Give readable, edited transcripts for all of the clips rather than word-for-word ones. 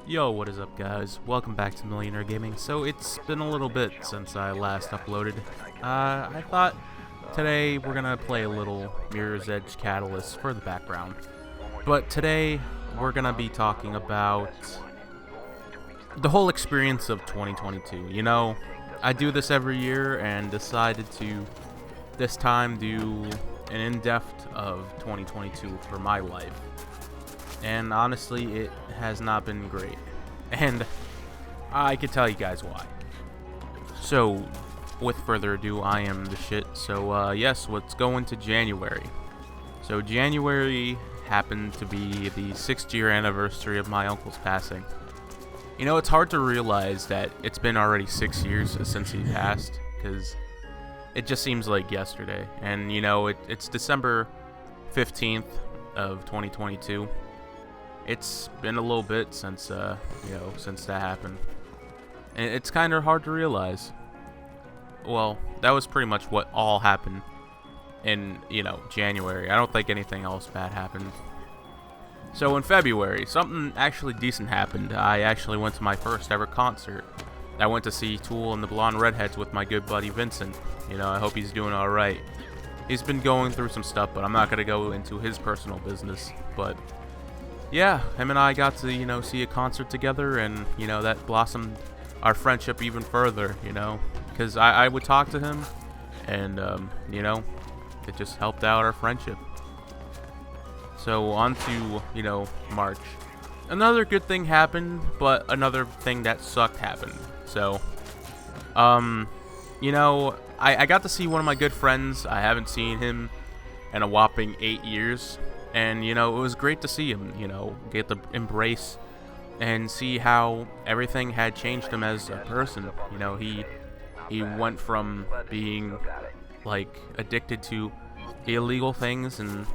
Yo, what is up, guys? Welcome back to Millionaire Gaming. So it's been a little bit since I last uploaded. I thought today we're gonna play a little Mirror's Edge Catalyst for the background. But today we're gonna be talking about the whole experience of 2022. You know, I do this every year and decided to this time do an in-depth of 2022 for my life. And honestly, it has not been great. And I can tell you guys why. So, with further ado, I am the shit. So, yes, let's go into January. So, January happened to be the 6th year anniversary of my uncle's passing. You know, it's hard to realize that it's been already 6 years since he passed, because it just seems like yesterday. And, you know, it's December 15th of 2022. It's been a little bit since, since that happened. And it's kind of hard to realize. Well, that was pretty much what all happened in, January. I don't think anything else bad happened. So in February, something actually decent happened. I actually went to my first ever concert. I went to see Tool and the Blonde Redheads with my good buddy Vincent. I hope he's doing alright. He's been going through some stuff, but I'm not going to go into his personal business. But yeah, him and I got to, see a concert together, and, that blossomed our friendship even further, because I would talk to him, and, it just helped out our friendship. So, on to, March. Another good thing happened, but another thing that sucked happened. So, I got to see one of my good friends. I haven't seen him in a whopping 8 years. And, it was great to see him, get the embrace and see how everything had changed him as a person. He went from being, addicted to illegal things and,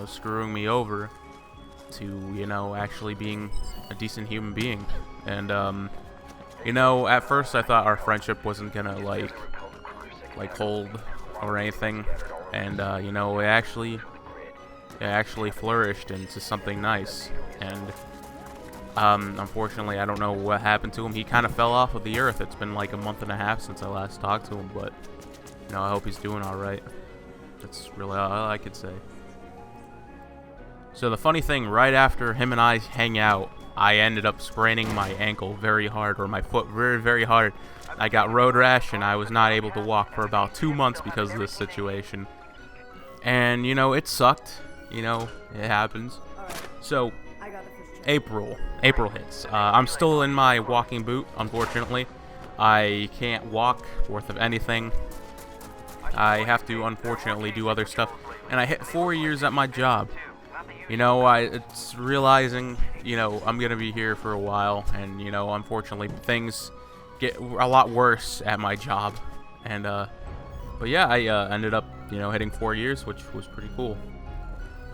screwing me over to, actually being a decent human being. And, at first I thought our friendship wasn't gonna, hold or anything. And, it actually flourished into something nice. And unfortunately, I don't know what happened to him. He kind of fell off of the earth. It's been like a month and a half since I last talked to him, but I hope he's doing alright. That's really all I could say. So the funny thing, right after him and I hang out, I ended up spraining my ankle very hard, or my foot very, very hard. I got road rash, and I was not able to walk for about 2 months because of this situation. And, it sucked. It happens. So, April hits. I'm still in my walking boot, unfortunately. I can't walk worth of anything. I have to, unfortunately, do other stuff. And I hit 4 years at my job. It's realizing, I'm going to be here for a while. And, unfortunately, things get a lot worse at my job. And, but yeah, I ended up, hitting 4 years, which was pretty cool.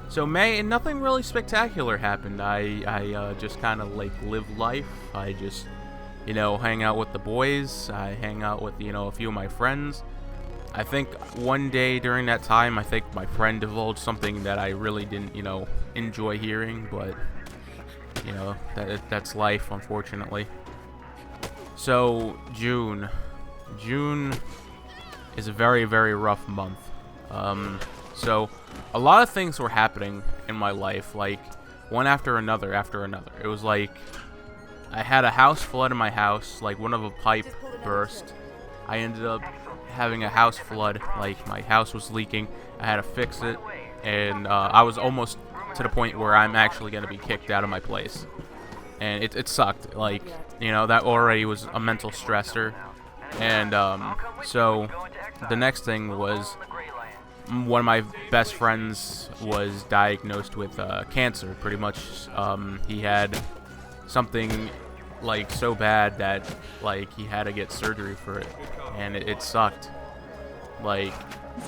So May, nothing really spectacular happened. I just kind of live life. I just, hang out with the boys. I hang out with, a few of my friends. I think one day during that time, I think my friend divulged something that I really didn't, enjoy hearing. But, that's life, unfortunately. So June is a very, very rough month. So a lot of things were happening in my life, one after another. It was I had a house flood in my house, one of a pipe burst. I ended up having a house flood, my house was leaking. I had to fix it, and I was almost to the point where I'm actually going to be kicked out of my place. And it sucked, that already was a mental stressor. And so the next thing was, one of my best friends was diagnosed with cancer, pretty much. He had something so bad that he had to get surgery for it, and it sucked.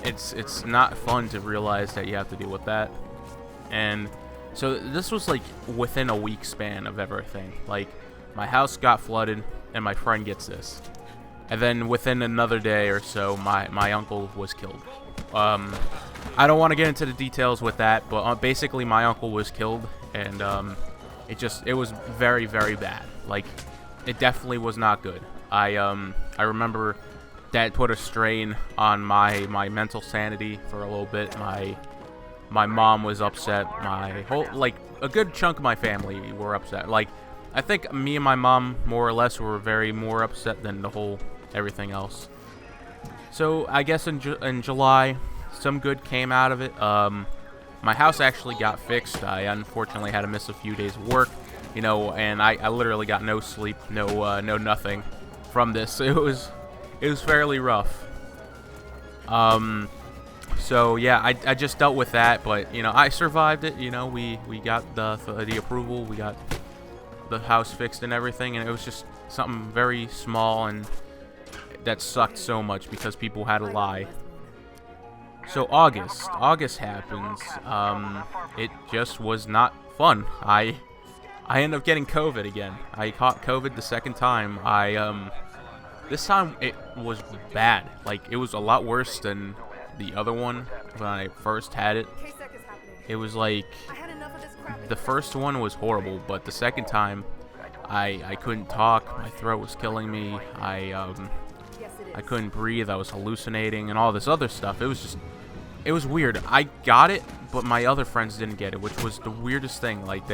It's not fun to realize that you have to deal with that. And so this was within a week span of everything. My house got flooded and my friend gets this, and then within another day or so my uncle was killed. I don't want to get into the details with that, but basically my uncle was killed, and it was very, very bad. Like, it definitely was not good. I remember that put a strain on my mental sanity for a little bit. My mom was upset. My whole, like, a good chunk of my family were upset. Like, I think me and my mom, more or less, were very more upset than the whole everything else. So, I guess in July, some good came out of it. My house actually got fixed. I unfortunately had to miss a few days of work, you know, and I literally got no sleep, no nothing from this. It was fairly rough. So yeah, I just dealt with that, but you know, I survived it. You know, we got the approval, we got the house fixed and everything, and it was just something very small, and that sucked so much because people had to lie. So August happens. It just was not fun. I ended up getting COVID again. I caught COVID the second time. This time it was bad. Like, it was a lot worse than the other one when I first had it. It was like, the first one was horrible, but the second time I couldn't talk. My throat was killing me. I couldn't breathe. I was hallucinating and all this other stuff. It was weird. I got it, but my other friends didn't get it, which was the weirdest thing. Like,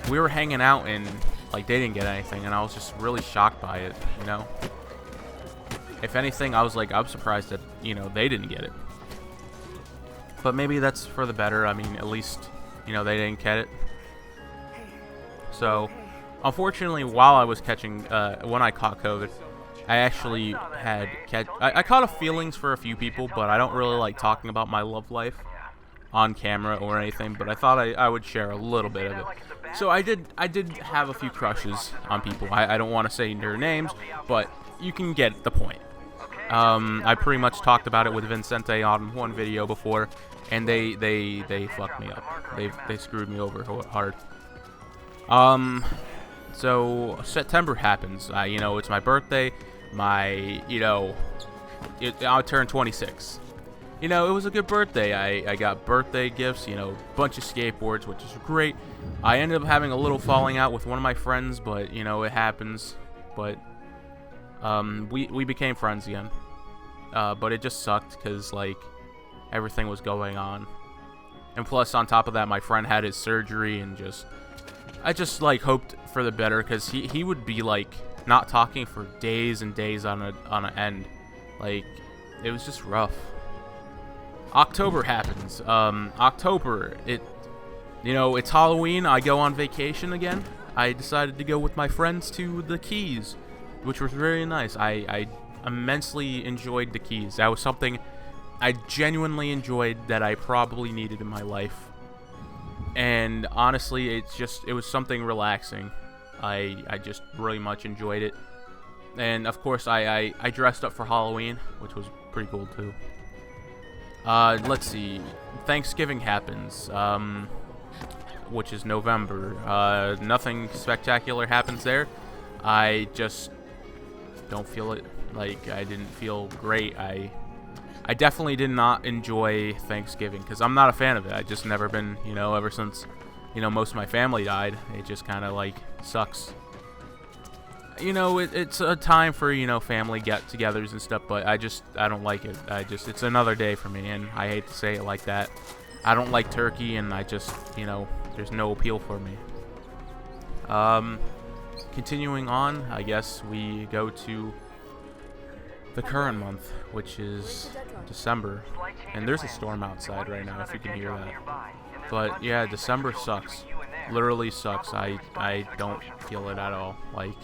we were hanging out and like they didn't get anything, and I was just really shocked by it, you know? If anything, I was like, I'm surprised that, you know, they didn't get it. But maybe that's for the better. I mean, at least, you know, they didn't get it. So, unfortunately, while I was catching, when I caught COVID, I actually I caught a feelings for a few people, but I don't really like talking about my love life on camera or anything, but I thought I would share a little bit of it. So I did have a few crushes on people. I don't want to say their names, but you can get the point. I pretty much talked about it with Vincente on one video before, and they fucked me up. They screwed me over hard. So September happens. You know, it's my birthday. I'll turn 26. You know, it was a good birthday. I got birthday gifts, you know, a bunch of skateboards, which is great. I ended up having a little falling out with one of my friends, but, you know, it happens. But, we became friends again. But it just sucked because, like, everything was going on. And plus, on top of that, my friend had his surgery, and I just, like, hoped for the better, because he would be, like, not talking for days and days on an end. Like, it was just rough. October happens. October, you know, it's Halloween. I go on vacation again. I decided to go with my friends to the Keys, which was very nice. I immensely enjoyed the Keys. That was something I genuinely enjoyed that I probably needed in my life. And honestly, it was something relaxing. I just really much enjoyed it. And of course, I dressed up for Halloween, which was pretty cool too. Let's see. Thanksgiving happens, which is November. Nothing spectacular happens there. I just don't feel it. Like, I didn't feel great. I definitely did not enjoy Thanksgiving, because I'm not a fan of it. I just never been, you know, ever since, you know, most of my family died. It just kind of, like, sucks. You know, it's a time for, you know, family get-togethers and stuff, but I don't like it. It's another day for me, and I hate to say it like that. I don't like turkey, and you know, there's no appeal for me. Continuing on, I guess we go to the current month, which is December, and there's a storm outside right now, if you can hear that. But yeah, December sucks. Literally sucks. I don't feel it at all. Like,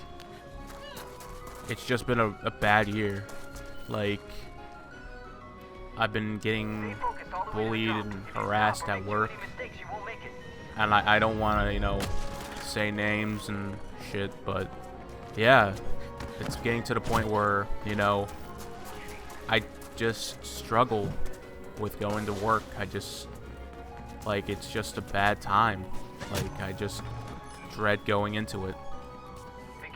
it's just been a bad year. Like, I've been getting bullied and harassed at work, and I don't want to, you know, say names and shit, but yeah, it's getting to the point where, you know, I just struggle with going to work. Like, it's just a bad time. Like, I just dread going into it.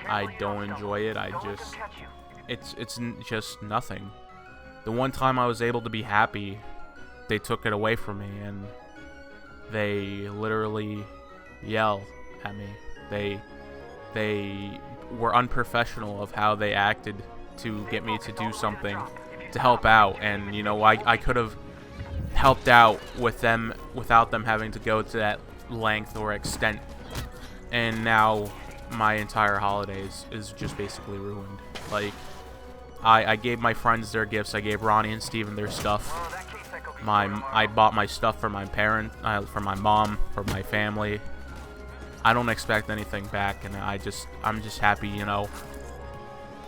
I don't enjoy it. It's just nothing. The one time I was able to be happy, they took it away from me, and they literally yell at me. they were unprofessional of how they acted to get me to do something to help out. And, you know, I could have helped out with them without them having to go to that length or extent. And now my entire holidays is just basically ruined. Like, I gave my friends their gifts. I gave Ronnie and Steven their stuff. I bought my stuff for my parents, for my mom, for my family. I don't expect anything back, and I'm just happy, you know.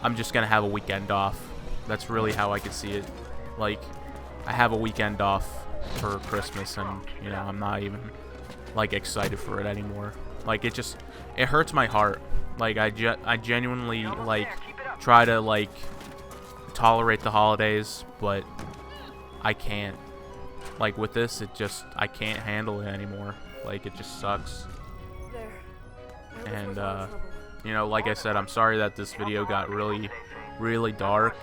I'm just gonna have a weekend off. That's really how I could see it. Like, I have a weekend off for Christmas, and, you know, I'm not even, like, excited for it anymore. Like, it hurts my heart. Like, I genuinely, like, try to, like, tolerate the holidays, but I can't. Like, with this, I can't handle it anymore. Like, it just sucks. And, you know, like I said, I'm sorry that this video got really, really dark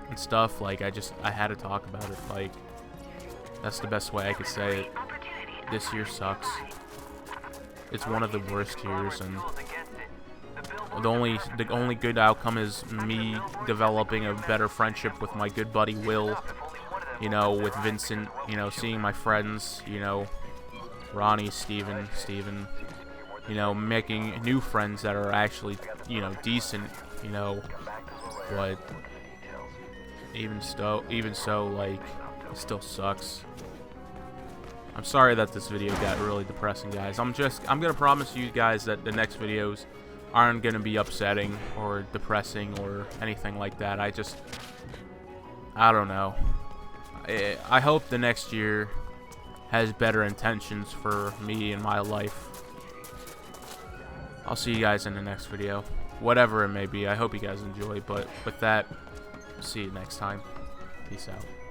and stuff. Like, I had to talk about it. Like, that's the best way I could say it. This year sucks. It's one of the worst years, and the only good outcome is me developing a better friendship with my good buddy Will. You know, with Vincent, you know, seeing my friends, you know, Ronnie, Steven, you know, making new friends that are actually, you know, decent, you know, but even so, like, it still sucks. I'm sorry that this video got really depressing, guys. I'm gonna promise you guys that the next videos aren't gonna be upsetting or depressing or anything like that. I don't know. I hope the next year has better intentions for me and my life. I'll see you guys in the next video. Whatever it may be, I hope you guys enjoy. But with that, see you next time. Peace out.